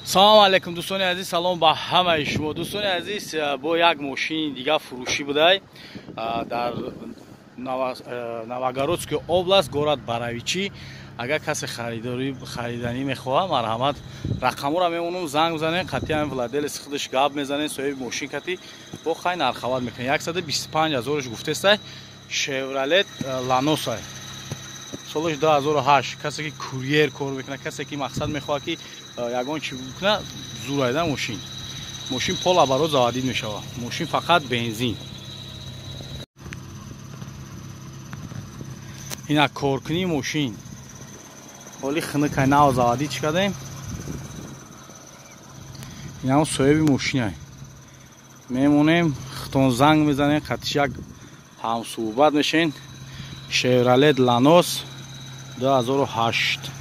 салом алейкум дӯстони азиз, салом ба ҳамаи шумо. Дӯстони азиз, бо як мошини дига фурӯшӣ будай дар Новогородская област, город Боровичи. Агар касе харидани мехоҳад, марҳамат, рақамура мемонам, занг бизанед, қатъиян владелеси худаш гап мезанед, соҳиби мошин кати бо хай нархават мекунед. 125 000 гуфтестай, Chevrolet Lanos ай. Солаш 2008. Касе ки курьер кор мекунад, касе ки мақсад мехоҳад ки ягон чи бикунад, зурайда мошин. Мошин полоборот заводид мешавад. Мошин фақат бензин. Ина коркунии мошин. Ҳоли хинакай нав заводид кардем. Ина соҳиби мошин ай. Мемонем, хитон занг мезанем, қатиш як ҳамсуҳбат мешен. Chevrolet Lanos 2008.